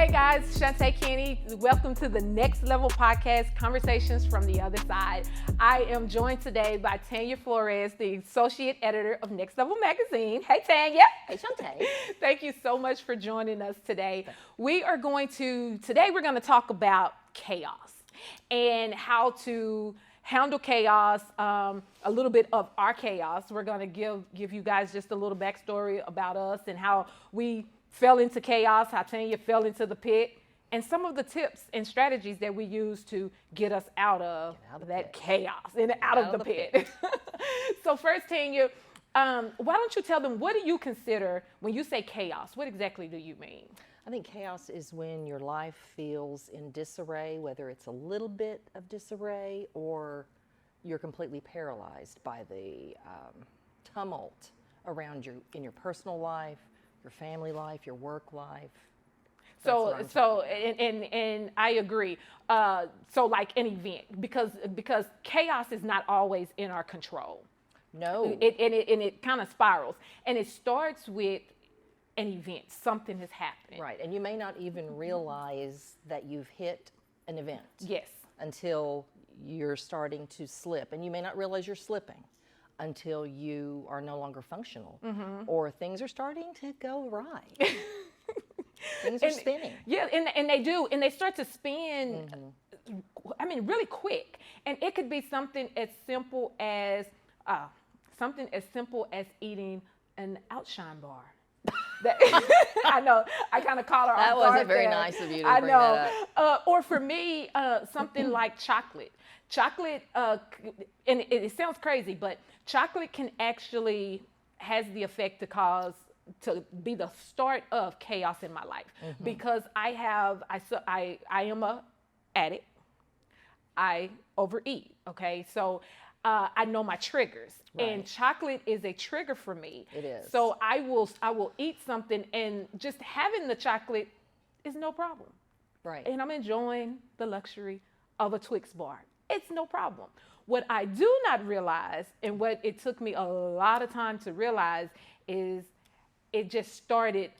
Hey guys, Shawnte Kinney. Welcome to the Next Level Podcast, Conversations from the Other Side. I am joined today by Tania Flores, the Associate Editor of Next Level Magazine. Hey Tania. Hey Shawnte. Thank you so much for joining us today. Today we're going to talk about chaos and how to handle chaos, a little bit of our chaos. We're going to give you guys just a little backstory about us and how we fell into chaos, how Tania fell into the pit, and some of the tips and strategies that we use to get us out of that chaos and out of the pit. So first, Tania, why don't you tell them, what do you consider when you say chaos? What exactly do you mean? I think chaos is when your life feels in disarray, whether it's a little bit of disarray or you're completely paralyzed by the tumult around you in your personal life, your family life, your work life. And I agree. So like an event, because chaos is not always in our control. No. It kind of spirals, and it starts with an event. Something is happening. Right, and you may not even realize that you've hit an event. Yes. Until you're starting to slip, and you may not realize you're slipping until you are no longer functional, or things are starting to go right. Things are spinning. Yeah, and they do, and they start to spin, I mean, really quick. And it could be something as simple as eating an Outshine bar. I know, I kind of call her. That wasn't very nice of you to bring that up. Or for me, something like chocolate. Chocolate, and it sounds crazy, but chocolate can actually has the effect to be the start of chaos in my life, because I am a addict. I overeat. Okay, so I know my triggers, and chocolate is a trigger for me. It is. So I will eat something, and just having the chocolate is no problem. Right. And I'm enjoying the luxury of a Twix bar. It's no problem. What I do not realize, and what it took me a lot of time to realize, is it just started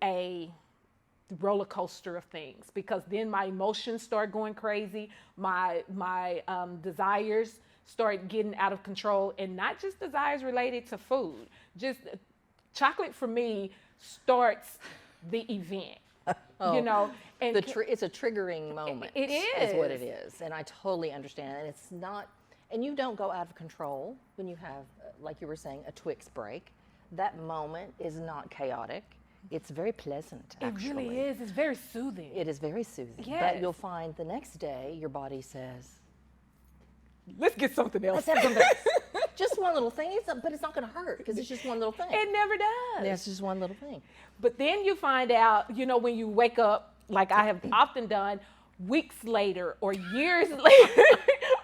a roller coaster of things, because then my emotions start going crazy. My desires start getting out of control, and not just desires related to food. Just chocolate for me starts the event. You know, and it's a triggering moment. It is. Is what it is, and I totally understand. And it's not, and you don't go out of control when you have, like you were saying, a Twix break. That moment is not chaotic. It's very pleasant, actually. It really is. It's very soothing. It is very soothing. Yes. But you'll find the next day your body says, let's get something else. let's have something else. Just one little thing, but it's not going to hurt because it's just one little thing. It never does. It's just one little thing. But then you find out, you know, when you wake up, like I have often done, weeks later or years later,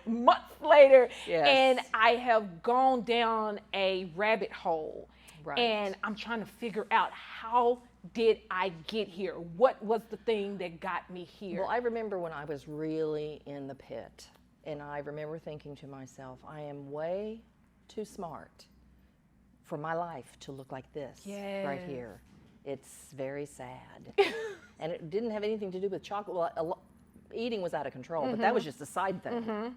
months later, and I have gone down a rabbit hole. Right. And I'm trying to figure out, how did I get here? What was the thing that got me here? Well, I remember when I was really in the pit, and I remember thinking to myself, I am way too smart for my life to look like this right here. It's very sad. And it didn't have anything to do with chocolate. Well, eating was out of control, but that was just a side thing.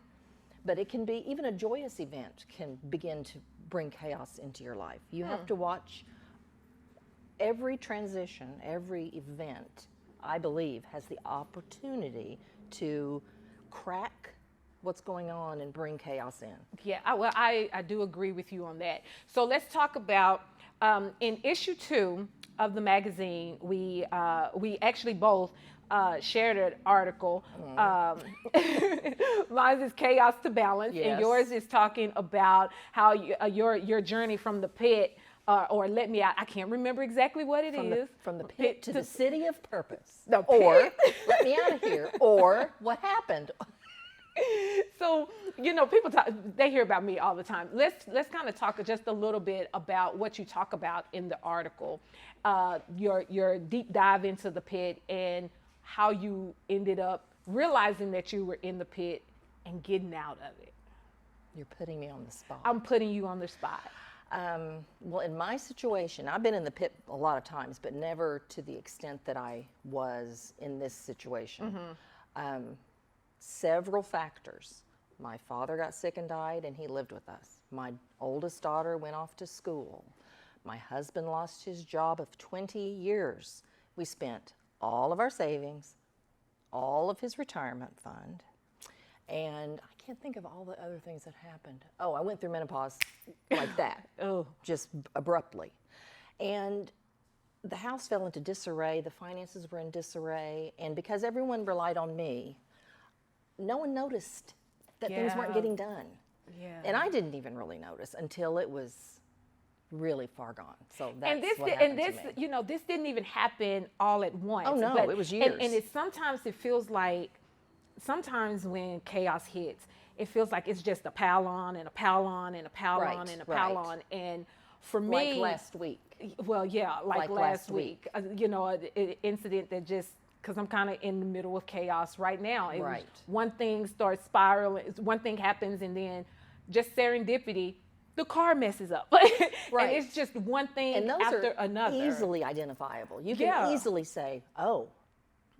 But it can be, even a joyous event can begin to bring chaos into your life. You have to watch every transition, every event, I believe, has the opportunity to crack what's going on and bring chaos in. Yeah, I do agree with you on that. So let's talk about, in issue 2 of the magazine, we actually both shared an article. Mine is Chaos to Balance, and yours is talking about how your journey from the pit, or let me out. I can't remember exactly what it is. From the pit to the city of purpose. Or let me out of here. Or what happened. So, you know, people they hear about me all the time. Let's kind of talk just a little bit about what you talk about in the article, your deep dive into the pit, and how you ended up realizing that you were in the pit and getting out of it. You're putting me on the spot. I'm putting you on the spot. Well, in my situation, I've been in the pit a lot of times, but never to the extent that I was in this situation. Several factors. My father got sick and died, and he lived with us. My oldest daughter went off to school. My husband lost his job of 20 years. We spent all of our savings, all of his retirement fund, and I can't think of all the other things that happened. Oh, I went through menopause like that, just abruptly. And the house fell into disarray, the finances were in disarray, and because everyone relied on me, no one noticed that things weren't getting done. And I didn't even really notice until it was really far gone. So that's what happened to me. You know, this didn't even happen all at once. Oh no, it was years. And sometimes it feels like, sometimes when chaos hits, it feels like it's just a pile on and a pile on and a pile on and a pile on. And for me, like last week. Well, yeah, like last week. You know, an incident that just, because I'm kind of in the middle of chaos right now. One thing starts spiraling, one thing happens, and then just serendipity, the car messes up. And it's just one thing and those after are another. Easily identifiable. You can easily say, oh,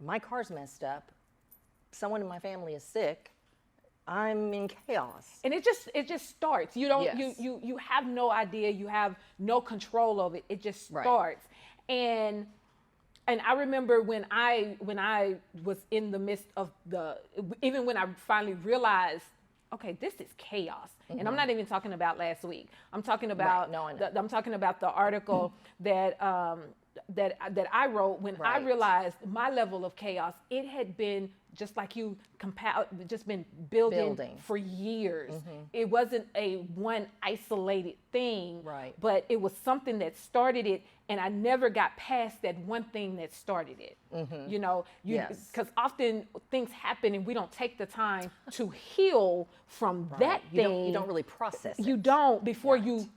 my car's messed up. Someone in my family is sick. I'm in chaos. And it just starts. You don't you have no idea, you have no control of it. It just starts. And I remember when I was in the midst of even when I finally realized, okay, this is chaos. And I'm not even talking about last week. I'm talking about I'm talking about the article that that I wrote when I realized my level of chaos. It had been just like you just been building for years. It wasn't a one isolated thing, but it was something that started it, and I never got past that one thing that started it. You know, because often things happen and we don't take the time to heal from that thing. You don't really process it. You don't before you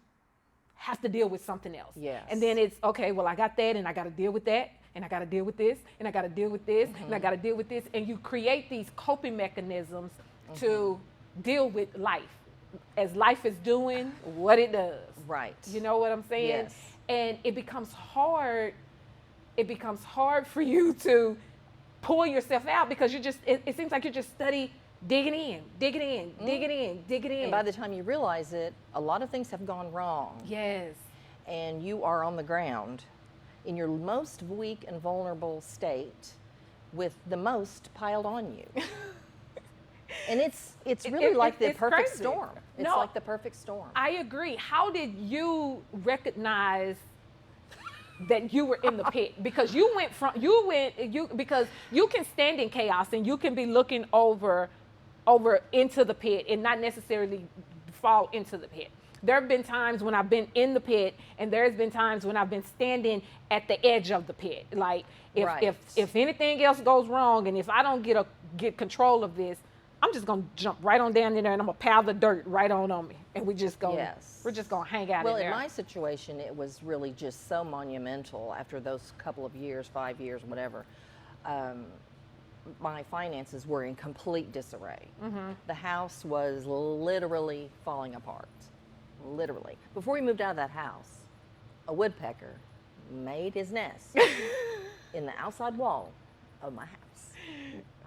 have to deal with something else. And then it's, okay, well, I got that, and I got to deal with that, and I got to deal with this, and I got to deal with this, and I got to deal with this. And you create these coping mechanisms to deal with life as life is doing what it does. You know what I'm saying? And it becomes hard. It becomes hard for you to pull yourself out because you just, it seems like you're just digging in. And by the time you realize it, a lot of things have gone wrong. And you are on the ground in your most weak and vulnerable state with the most piled on you. And it's really like the perfect storm. It's like the perfect storm. I agree. How did you recognize that you were in the pit? Because because you can stand in chaos and you can be looking over into the pit and not necessarily fall into the pit. There have been times when I've been in the pit, and there's been times when I've been standing at the edge of the pit. Like if anything else goes wrong, and if I don't get control of this, I'm just gonna jump right on down in there, and I'm gonna pile the dirt right on me, and we're just gonna hang out in there. Well, in my situation, it was really just so monumental after those couple of years, 5 years, whatever. My finances were in complete disarray. The house was literally falling apart. Literally. Before we moved out of that house, a woodpecker made his nest in the outside wall of my house.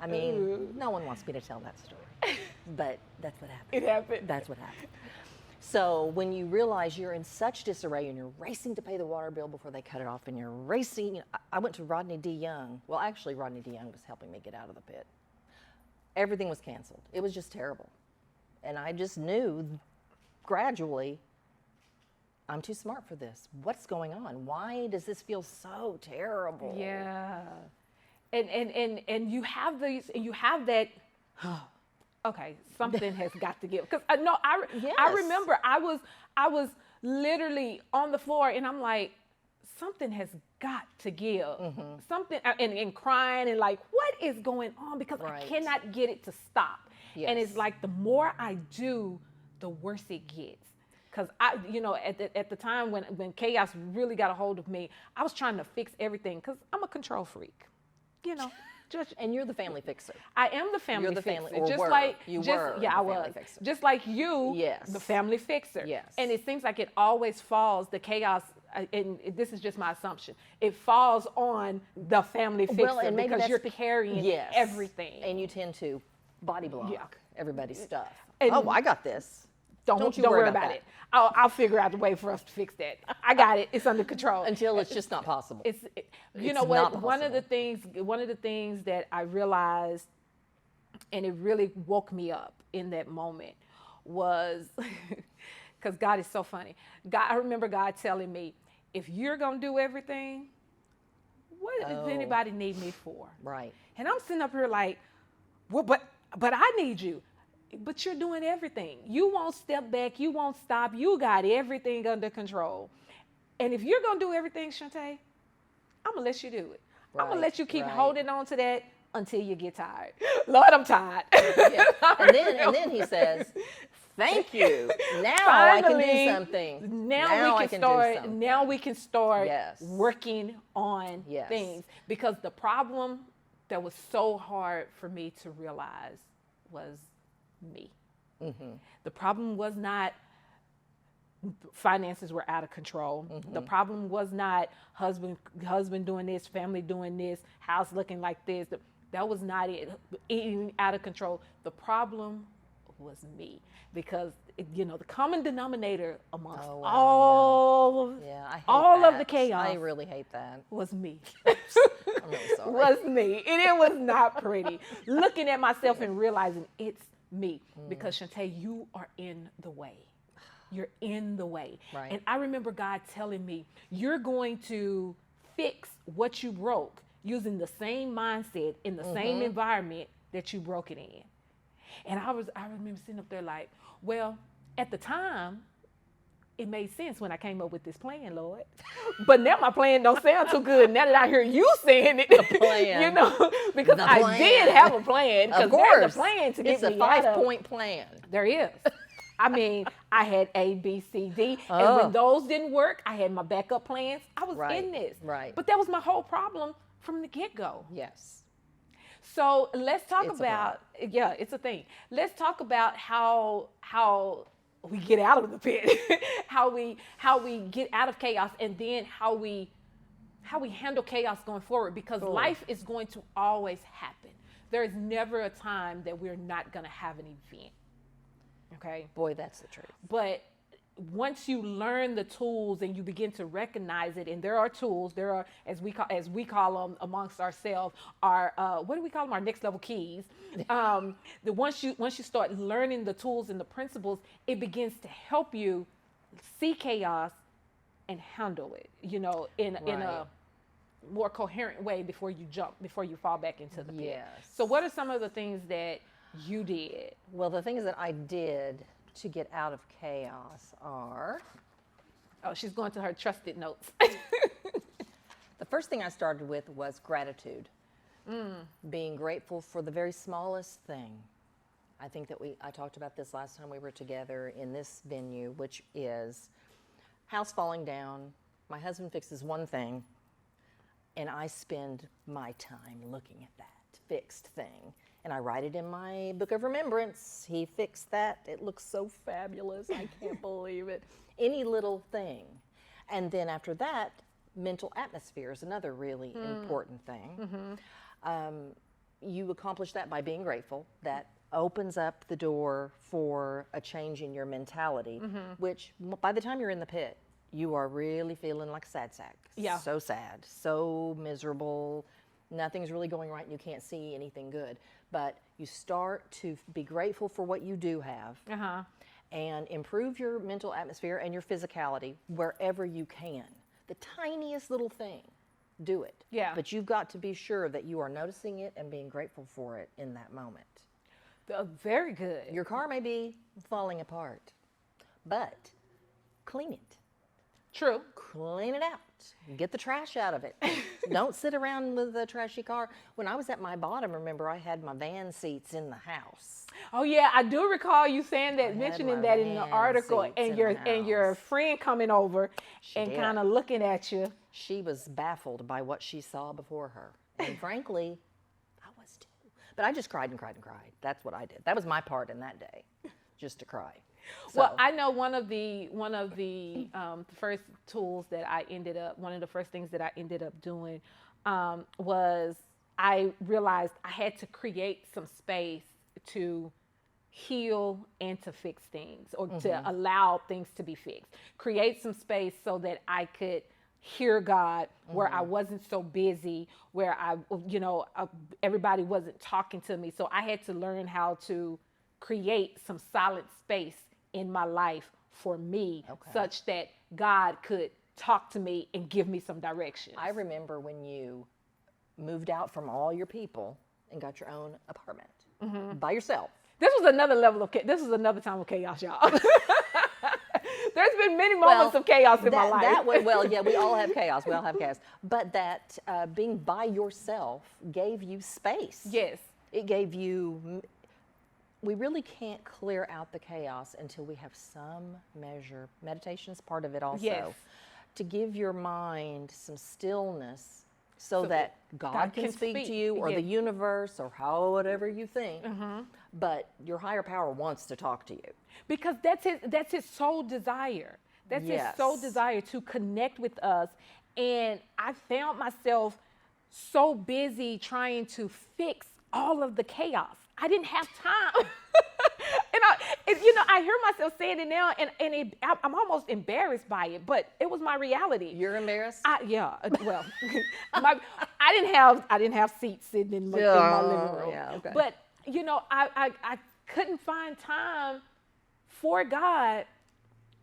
I mean, no one wants me to tell that story, but that's what happened. It happened. That's what happened. So when you realize you're in such disarray and you're racing to pay the water bill before they cut it off, and you're racing, I went to Rodney D. Young. Well, actually, Rodney D. Young was helping me get out of the pit. Everything was canceled. It was just terrible. And I just knew gradually, I'm too smart for this. What's going on? Why does this feel so terrible? And you have these, and you have that, okay, something has got to give. Because I remember I was literally on the floor, and I'm like, something has got to give. Something, and crying, and like, what is going on? Because I cannot get it to stop. And it's like, the more I do, the worse it gets. Because at the time when chaos really got a hold of me, I was trying to fix everything because I'm a control freak. And you're the family fixer. I am the family You're the fixer. family, or just were. like You just, were yeah, the I family was. fixer. Just like you, Yes. the family fixer. Yes. And it seems like it always falls, the chaos, and this is just my assumption, it falls on the family fixer and maybe because that's you're carrying everything. And you tend to body block everybody's stuff. And oh, I got this. Don't worry about it. I'll figure out a way for us to fix that. I got it. It's under control. Until it's just not possible. You know what? One of the things that I realized, and it really woke me up in that moment, was because God is so funny. I remember God telling me, if you're gonna do everything, what does anybody need me for? Right. And I'm sitting up here like, well, but I need you. But you're doing everything. You won't step back. You won't stop. You got everything under control. And if you're going to do everything, Shawnte, I'm going to let you do it. I'm going to let you keep holding on to that until you get tired. Lord, I'm tired. Yeah. And then he says, thank you. Now Finally, I can do something. Now we can start Yes. working on things. Because the problem that was so hard for me to realize was me. Mm-hmm. The problem was not finances were out of control. Mm-hmm. The problem was not husband doing this, family doing this, house looking like this. That was not it. Eating out of control. The problem was me, because the common denominator amongst all of the chaos. I really hate that. Was me. I'm really sorry. Was me, and it was not pretty. Looking at myself and realizing it's me, because Shawnte, you are in the way. You're in the way. Right. And I remember God telling me, you're going to fix what you broke using the same mindset in the same environment that you broke it in. And I remember sitting up there like, well, at the time, it made sense when I came up with this plan, Lord. But now my plan don't sound too good now that I hear you saying it. The plan. Because I did have a plan. Of course. There's a plan to get it's me a out of. 5-point plan. There is. I mean, I had A, B, C, D. And when those didn't work, I had my backup plans. I was in this. Right. But that was my whole problem from the get-go. Yes. So let's talk It's about, it's a thing. Let's talk about how we get out of the pit, how we get out of chaos, and then how we handle chaos going forward, because life is going to always happen. There is never a time that we're not going to have an event. Okay? Boy, that's the truth. But once you learn the tools and you begin to recognize it, and there are tools, there are, as we call them amongst ourselves, our what do we call them? Our next level keys. Once you start learning the tools and the principles, it begins to help you see chaos and handle it, in a more coherent way before you fall back into the pit. Yes. So what are some of the things that you did? Well, the things that I did to get out of chaos are... Oh, she's going to her trusted notes. The first thing I started with was gratitude. Being grateful for the very smallest thing. I think that I talked about this last time we were together in this venue, which is house falling down. My husband fixes one thing, and I spend my time looking at that fixed thing. And I write it in my book of remembrance. He fixed that. It looks so fabulous. I can't believe it. Any little thing. And then after that, mental atmosphere is another really important thing. You accomplish that by being grateful. That opens up the door for a change in your mentality, which by the time you're in the pit, you are really feeling like a sad sack. Yeah. So sad, so miserable. Nothing's really going right and you can't see anything good. But you start to be grateful for what you do have and improve your mental atmosphere and your physicality wherever you can. The tiniest little thing, do it. Yeah. But you've got to be sure that you are noticing it and being grateful for it in that moment. Very good. Your car may be falling apart, but clean it. True. Clean it out. Get the trash out of it. Don't sit around with a trashy car. When I was at my bottom, remember, I had my van seats in the house. Oh yeah, I do recall you saying that, mentioning that in the article, and your friend coming over and kind of looking at you. She was baffled by what she saw before her, and frankly, I But I just cried and cried and cried. That's what I did. That was my part in that day, just to cry. Well, I know one of the first tools that one of the first things that I ended up doing was I realized I had to create some space to heal and to fix things, or to allow things to be fixed. Create some space so that I could hear God, where I wasn't so busy, where everybody wasn't talking to me. So I had to learn how to create some solid space in my life for me, such that God could talk to me and give me some direction. I remember when you moved out from all your people and got your own apartment by yourself. This was another level of this was another time of chaos, y'all. There's been many moments of chaos in my life. Yeah, we all have chaos. We all have chaos. But that being by yourself gave you space. Yes. It gave you. We really can't clear out the chaos until we have some measure. Meditation's part of it also. Yes. To give your mind some stillness so that God can speak to you, or the universe, or whatever you think. But your higher power wants to talk to you. Because that's his sole desire. That's his sole desire, to connect with us. And I found myself so busy trying to fix all of the chaos. I didn't have time. I hear myself saying it now, and I'm almost embarrassed by it, but it was my reality. You're embarrassed? Yeah. Well, I didn't have seats sitting in my living room. Yeah, okay. But I couldn't find time for God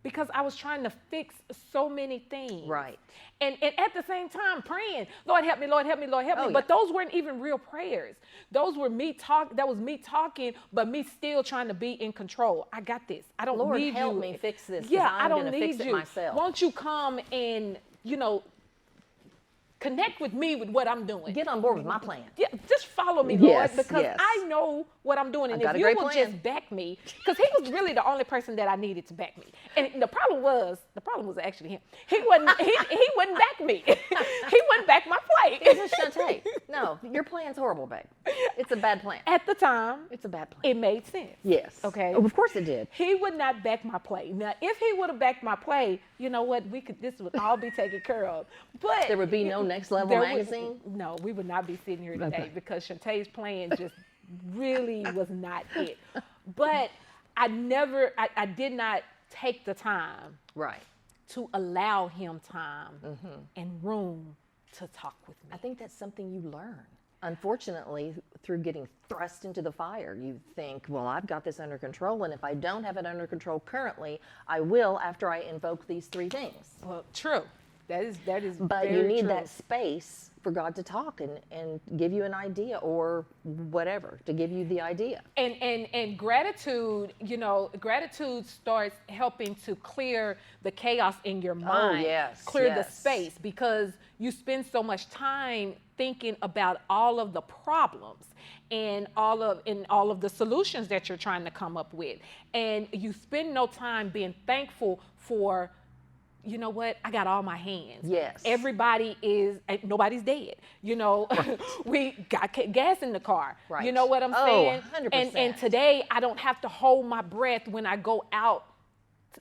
because I was trying to fix so many things. Right. And at the same time praying, Lord help me, Lord help me, Lord help me. But those weren't even real prayers. Those were that was me talking, but me still trying to be in control. I got this. I don't need you. Lord help me fix this. Yeah, I don't need fix you. It myself. Won't you come and, connect with me with what I'm doing. Get on board with my plan. Yeah, just follow me, Lord, because yes. I know what I'm doing. And if you will just back me, because he was really the only person that I needed to back me. And the problem was actually him. He wouldn't back me. He wouldn't back my play. Shawnte, no, your plan's horrible, babe. It's a bad plan. At the time, it's a bad plan. It made sense. Yes. Okay. Oh, of course it did. He would not back my play. Now, if he would have backed my play, you know what? This would all be taken care of. But there would be no Next Level magazine? No, we would not be sitting here today because Shawnte's plan just really was not it. But I did not take the time to allow him time and room to talk with me. I think that's something you learn. Unfortunately, through getting thrust into the fire, you think, well, I've got this under control, and if I don't have it under control currently, I will after I invoke these three things. Well, true. That is But very you need true. that space for God to talk and give you an idea or whatever, to give you the idea. And gratitude, gratitude starts helping to clear the chaos in your mind. Oh, yes. Clear the space, because you spend so much time thinking about all of the problems and all of the solutions that you're trying to come up with. And you spend no time being thankful for, you know what? I got all my hands. Yes. Nobody's dead. We got got in the car. Right. You know what I'm saying? 100%. And today I don't have to hold my breath when I go out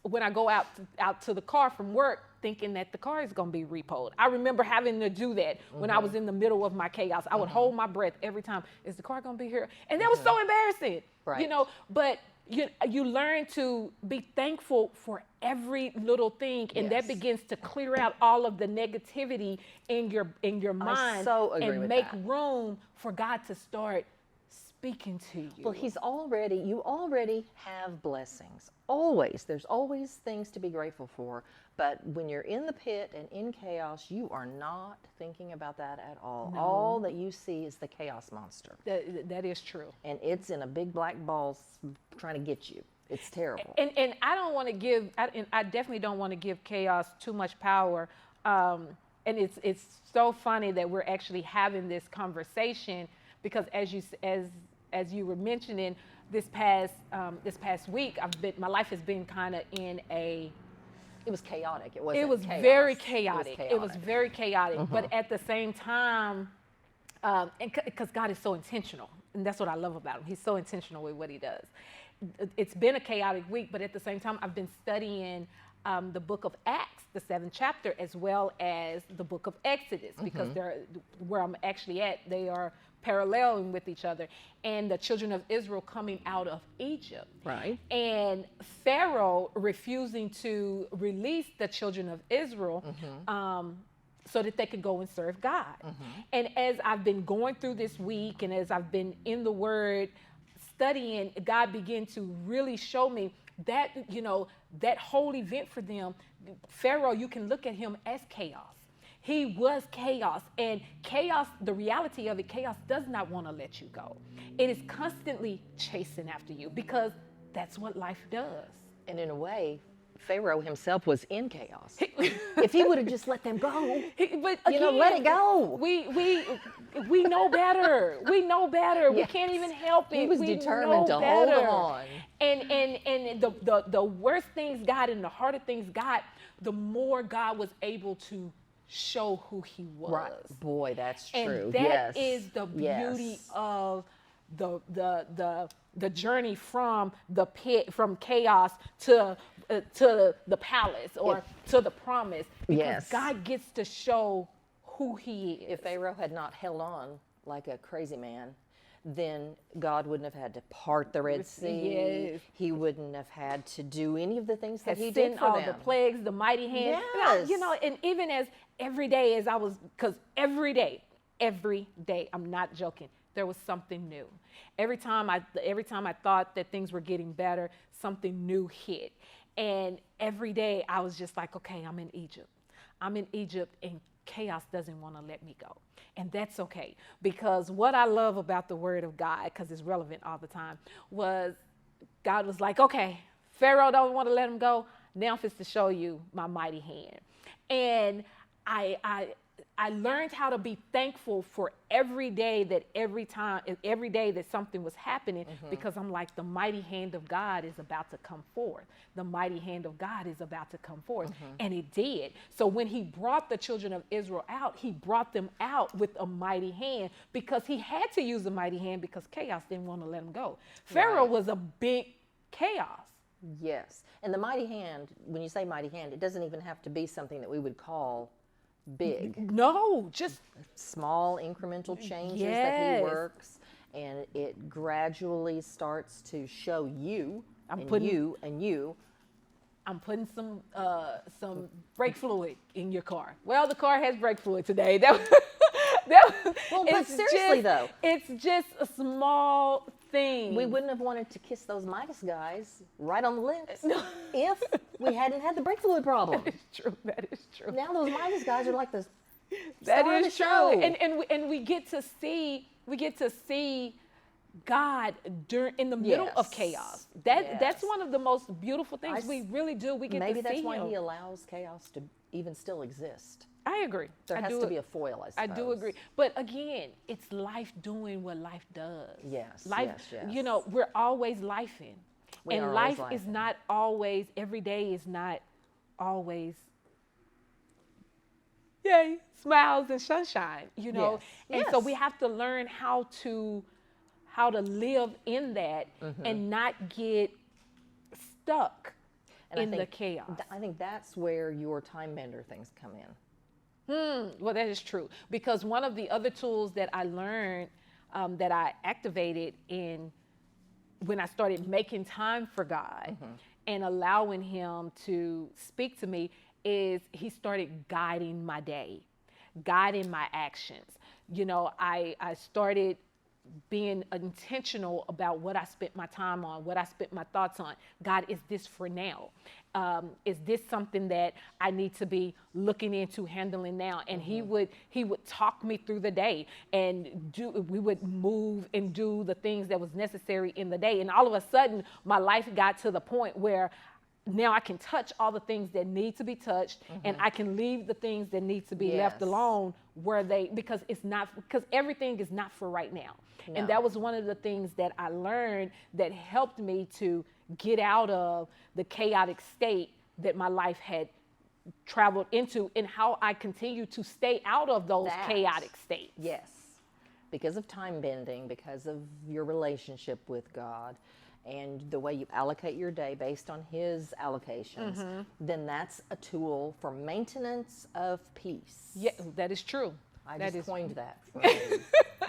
to the car from work, thinking that the car is going to be repoed. I remember having to do that when I was in the middle of my chaos. I would hold my breath every time. Is the car going to be here? And that was so embarrassing. Right. But you learn to be thankful for every little thing, and that begins to clear out all of the negativity in your mind, so agree and with make that. room for God to start speaking to you. Well, you already have blessings. Always. There's always things to be grateful for. But when you're in the pit and in chaos, you are not thinking about that at all. No. All that you see is the chaos monster. That is true. And it's in a big black ball trying to get you. It's terrible. And I don't want to give, I definitely don't want to give chaos too much power. And it's so funny that we're actually having this conversation, because as you were mentioning, this past week, my life has been kind of in a. It was chaotic. It was very chaotic. It was very chaotic. But at the same time, And because God is so intentional, and that's what I love about him. He's so intentional with what he does. It's been a chaotic week, but at the same time, I've been studying the book of Acts, the 7th chapter, as well as the book of Exodus, because they're where I'm actually at. They are paralleling with each other, and the children of Israel coming out of Egypt. Right. And Pharaoh refusing to release the children of Israel so that they could go and serve God. And as I've been going through this week, and as I've been in the Word studying, God began to really show me that, you know, that whole event for them, Pharaoh, you can look at him as chaos. He was chaos, and chaos, the reality of it, chaos does not want to let you go. It is constantly chasing after you, because that's what life does. And in a way, Pharaoh himself was in chaos. If he would have just let them go, But you know, let it go. We know better. We know better. Yes. We can't even help it. He was we determined know to hold better. on. And the worse things got and the harder things got, the more God was able to show who he was. Right. Boy, that's true. And that yes. is the beauty Yes. of the journey from the pit, from chaos to the palace, or to the promise. Because Yes. God gets to show who he is. If Pharaoh had not held on like a crazy man, then God wouldn't have had to part the Red Sea. Yes. He wouldn't have had to do any of the things that he Send did for all them. the plagues, the mighty hand. Yes. You know, and even as every day as I was, because every day, I'm not joking, there was something new. Every time I thought that things were getting better, something new hit. And every day I was just like, okay, I'm in Egypt. And chaos doesn't want to let me go. And that's okay. Because what I love about the word of God, because it's relevant all the time, was God was like, okay, Pharaoh don't want to let him go. Now I'm fit to show you my mighty hand. And I learned how to be thankful for every day that something was happening, because I'm like, the mighty hand of God is about to come forth. The mighty hand of God is about to come forth. And it did. So when he brought the children of Israel out, he brought them out with a mighty hand, because he had to use a mighty hand, because chaos didn't want to let him go. Pharaoh Right. was a big chaos. Yes. And the mighty hand, when you say mighty hand, it doesn't even have to be something that we would call big. No, just Small incremental changes that Yes. he works, and it gradually starts to show you you and you. I'm putting some brake fluid in your car. Well, the car has brake fluid today. Well, but seriously though, it's just a small thing. we wouldn't have wanted to kiss those Midas guys right on the lips if we hadn't had the brake fluid problem. That is true. That is true. Now those Midas guys are like the That star of is the true. show. And we get to see God in the middle of Yes. chaos. Yes. That's one of the most beautiful things we really do. We get Maybe to see that's why him. he allows chaos to even still exist. I agree. There has to be a foil, I suppose. I do agree. But again, it's life doing what life does. Yes, Life, yes. you know, we're always lifing. We And are life always is lifing. not always, every day is not always, yay, smiles and sunshine, you know? Yes, And so yes. we have to learn how to live in that and not get stuck And I in the think chaos. I think that's where your time bender things come in. Well, that is true, because one of the other tools that I learned, that I activated when I started making time for God and allowing him to speak to me, is he started guiding my day, guiding my actions. You know, I started being intentional about what I spent my time on, what I spent my thoughts on. God, is this for now? Is this something that I need to be looking into, handling now? And he would talk me through the day, and we would move and do the things that was necessary in the day. And all of a sudden, my life got to the point where now I can touch all the things that need to be touched, and I can leave the things that need to be left Yes. alone because everything is not for right now. No. And that was one of the things that I learned that helped me to get out of the chaotic state that my life had traveled into, and how I continue to stay out of those chaotic states. Yes. because of time bending, because of your relationship with God, and the way you allocate your day based on His allocations, then that's a tool for maintenance of peace. Yeah, that is true. I That just is coined that.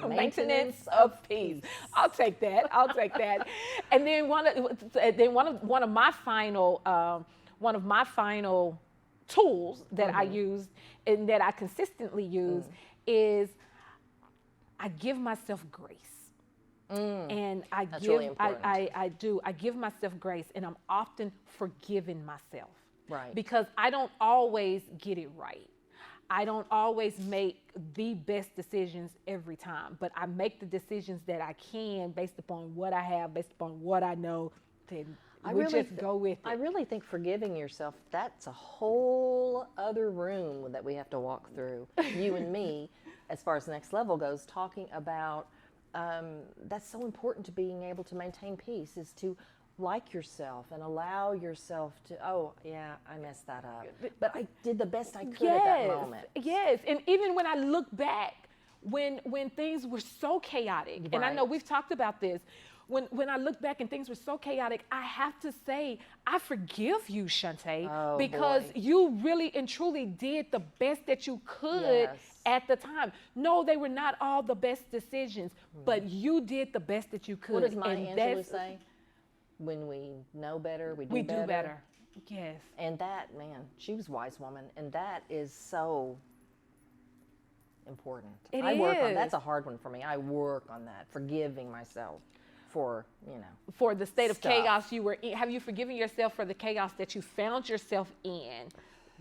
maintenance of peace. I'll take that. I'll take that. And then one of my final tools that I use and that I consistently use is I give myself grace. And That's really important. I give myself grace, and I'm often forgiving myself. Right. Because I don't always get it right. I don't always make the best decisions every time, but I make the decisions that I can based upon what I have, based upon what I know. Then we just go with it. I really think forgiving yourself, that's a whole other room that we have to walk through. You and me, as far as next level goes, talking about that's so important to being able to maintain peace, is to like yourself and allow yourself to, oh, yeah, I messed that up. But I did the best I could at that moment. Yes, and even when I look back, when things were so chaotic, and I know we've talked about this, when I look back and things were so chaotic, I have to say, I forgive you, Shawnte, because you really and truly did the best that you could at the time. No, they were not all the best decisions, but you did the best that you could. What does Maya Angelou say? When we know better, we do better. Yes. And that, man, she was a wise woman, and that is so important. That's a hard one for me. I work on that, forgiving myself for, for the state of stuff. chaos you were in. Have you forgiven yourself for the chaos that you found yourself in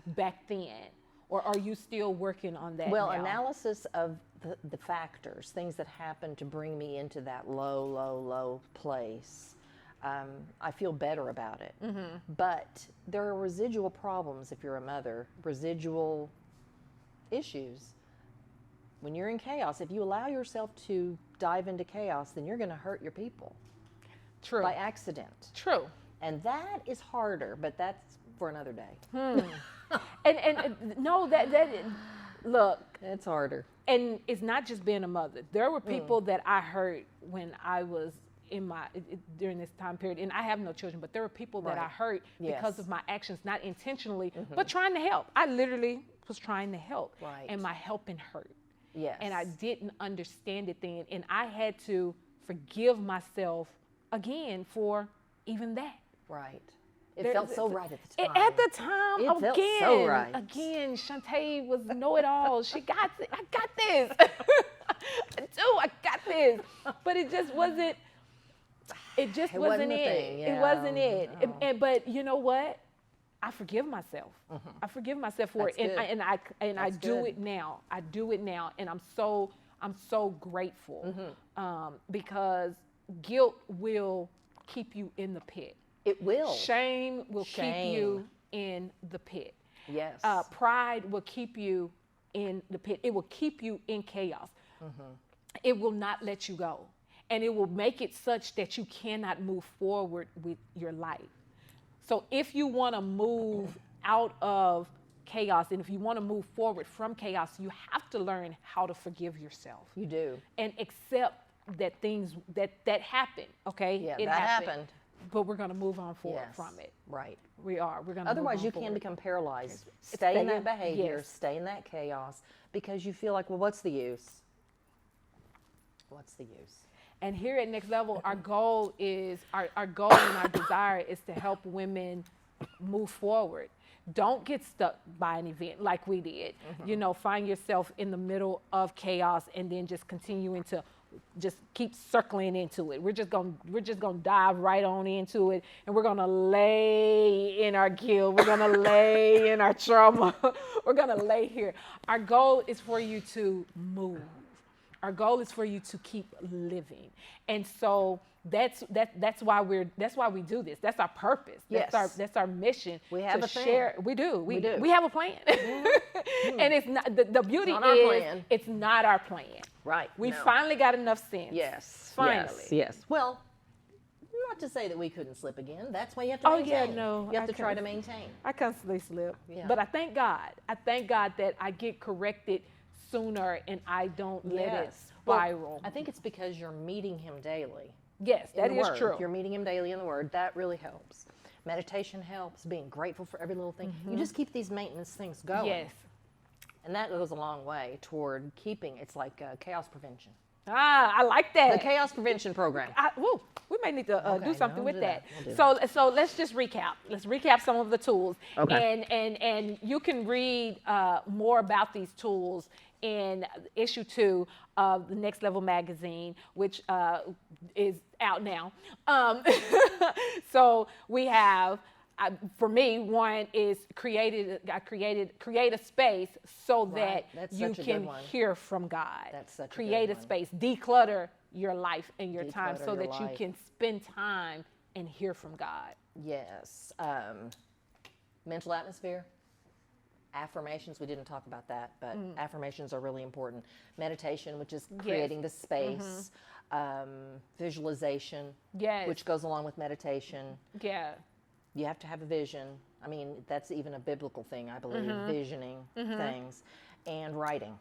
back then? Or are you still working on that now? Analysis of the factors, things that happened to bring me into that low place. I feel better about it. But there are residual problems if you're a mother, residual issues. When you're in chaos, if you allow yourself to dive into chaos, then you're going to hurt your people. True. By accident. True. And that is harder, but that's for another day. And no, look. It's harder. And it's not just being a mother. There were people that I hurt when I was during this time period, and I have no children, but there were people that I hurt because of my actions, not intentionally, but trying to help. I literally was trying to help, and my helping hurt. Yes. And I didn't understand it then, and I had to forgive myself again for even that. Right. It felt so right at the time. At the time, it felt so right. Again, Shawnte was know-it-all. She got it. I got this. I got this. But it just wasn't. It just wasn't it. Yeah. It wasn't it. But you know what? I forgive myself. I forgive myself for it, and I do it now. I do it now, and I'm so grateful because guilt will keep you in the pit. It will. Shame will keep you in the pit. Yes. Pride will keep you in the pit. It will keep you in chaos. It will not let you go. And it will make it such that you cannot move forward with your life. So if you want to move out of chaos, and if you want to move forward from chaos, you have to learn how to forgive yourself. You do. And accept that things that happen, okay? Yeah, it that happened. But we're going to move on forward from it. Right. We are. We're going to Otherwise, you can become paralyzed. Stay in that behavior, stay in that chaos, because you feel like, well, what's the use? What's the use? And here at Next Level, our goal and our desire is to help women move forward. Don't get stuck by an event like we did. Find yourself in the middle of chaos and then just continuing to just keep circling into it. We're just gonna dive right on into it, and we're gonna lay in our guilt. We're gonna lay in our trauma. We're gonna lay here. Our goal is for you to move. Our goal is for you to keep living, and so that's why we do this. That's our purpose. Yes. That's our mission. We have to a share. plan. We do. We do. We have a plan, and it's not the beauty is it's not our plan. Right. We finally got enough sense. Yes. Finally. Yes. Well, not to say that we couldn't slip again. That's why you have to maintain. Oh yeah, no. You have to try to maintain. I constantly slip. Yeah. But I thank God. I thank God that I get corrected sooner and I don't let it Well, spiral. I think it's because you're meeting him daily. Yes, in that the is Word. true. If you're meeting him daily in the Word, that really helps. Meditation helps, being grateful for every little thing. You just keep these maintenance things going. Yes. And that goes a long way toward keeping, it's like chaos prevention. Ah, I like that. The chaos prevention program. We may need to do something with that. We'll do So let's just recap. Let's recap some of the tools. Okay. And you can read more about these tools in issue 2 of the Next Level magazine, which is out now. So we have, for me, one is create a space so Right. that That's you such a can good one. hear from God. That's such a Create good a one. space, declutter your life and your time Declutter so your that you life. can spend time and hear from God. Yes. Mental atmosphere. Affirmations, we didn't talk about that, but affirmations are really important. Meditation, which is creating the space. Visualization, Yes. which goes along with meditation. Yeah. You have to have a vision. I mean, that's even a biblical thing, I believe, visioning things. And writing.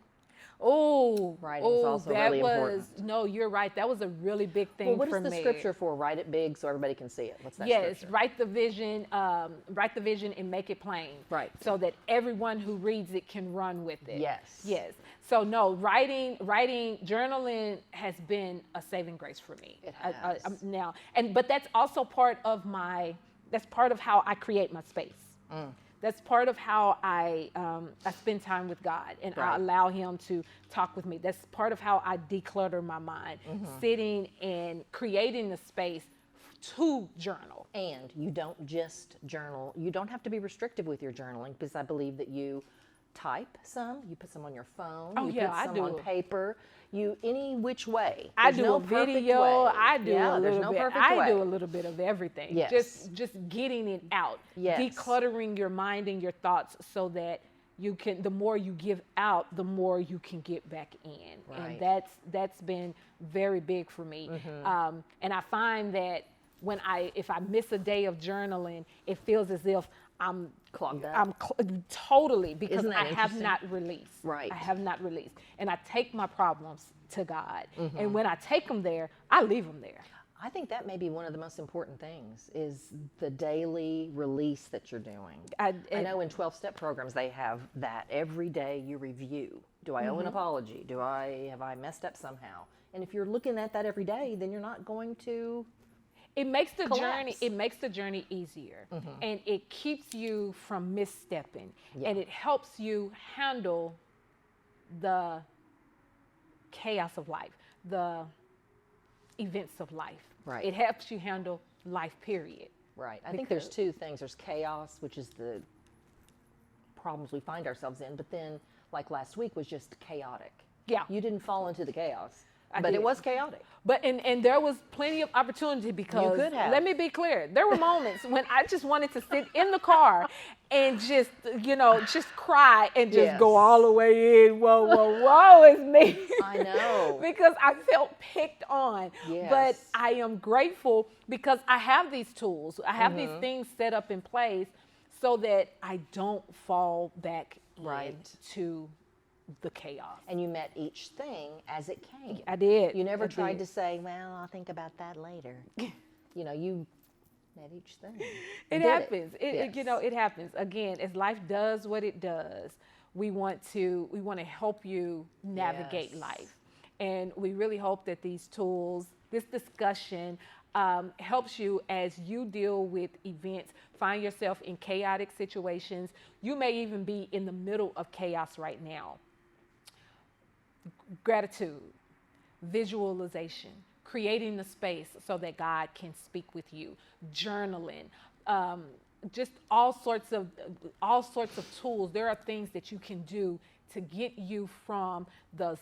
Oh, Writing is also really important. No, you're right. That was a really big thing Well, what for is the me. scripture for? Write it big so everybody can see it. What's that Yes, scripture? write the vision and make it plain. Right. So that everyone who reads it can run with it. Yes. Yes. So no, journaling has been a saving grace for me. It has. But that's also part of how I create my space. That's part of how I spend time with God and I Right. allow Him to talk with me. That's part of how I declutter my mind, sitting and creating the space to journal. And you don't just journal. You don't have to be restrictive with your journaling because I believe that you type some, you put some on your phone, Oh, you yeah, put I some do. on paper, you any which way. I There's do no a perfect video. way. I do Yeah, a there's little no bit. perfect I way. do a little bit of everything. Yes. Just getting it out. Yes. Decluttering your mind and your thoughts so that you can. The more you give out, the more you can get back in. Right. And that's been very big for me. And I find that if I miss a day of journaling, it feels as if I'm Clogged up. Totally, because Isn't that I have interesting? not released. Right. I have not released. And I take my problems to God. And when I take them there, I leave them there. I think that may be one of the most important things is the daily release that you're doing. I know in 12-step programs they have that every day you review. Do I owe an apology? Have I messed up somehow? And if you're looking at that every day, then you're not going to It makes the collapse. journey easier, and it keeps you from misstepping, and it helps you handle the chaos of life, the events of life. Right. It helps you handle life, period. Right. I think there's two things. There's chaos, which is the problems we find ourselves in, but then, like last week, was just chaotic. Yeah. You didn't fall into the chaos, I but did. it was chaotic. But and there was plenty of opportunity because could have. let me be clear, there were moments when I just wanted to sit in the car and just cry and just go Yes. all the way in. Whoa is me. I know. Because I felt picked on. Yes. But I am grateful because I have these tools. I have these things set up in place so that I don't fall back Right. into the chaos. And you met each thing as it came. I did. You never I tried did. to say, well, I'll think about that later. You met each thing. It Did happens. Yes. It happens. Again, as life does what it does, we want to help you navigate Yes. life. And we really hope that these tools, this discussion, helps you as you deal with events, find yourself in chaotic situations. You may even be in the middle of chaos right now. Gratitude, visualization, creating the space so that God can speak with you, journaling, just all sorts of tools. There are things that you can do to get you from the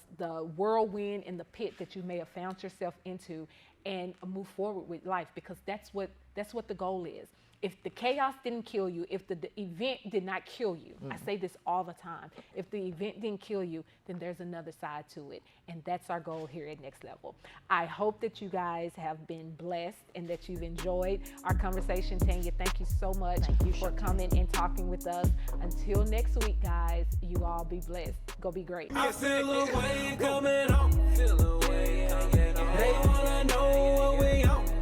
whirlwind and the pit that you may have found yourself into and move forward with life, because that's what the goal is if the chaos didn't kill you, if the event did not kill you, I say this all the time, if the event didn't kill you, then there's another side to it. And that's our goal here at Next Level. I hope that you guys have been blessed and that you've enjoyed our conversation. Tanya, thank you so much for coming and talking with us. Until next week, guys, you all be blessed. Go be great. I feel a way coming on. Feel a way coming on. They wanna know what we on.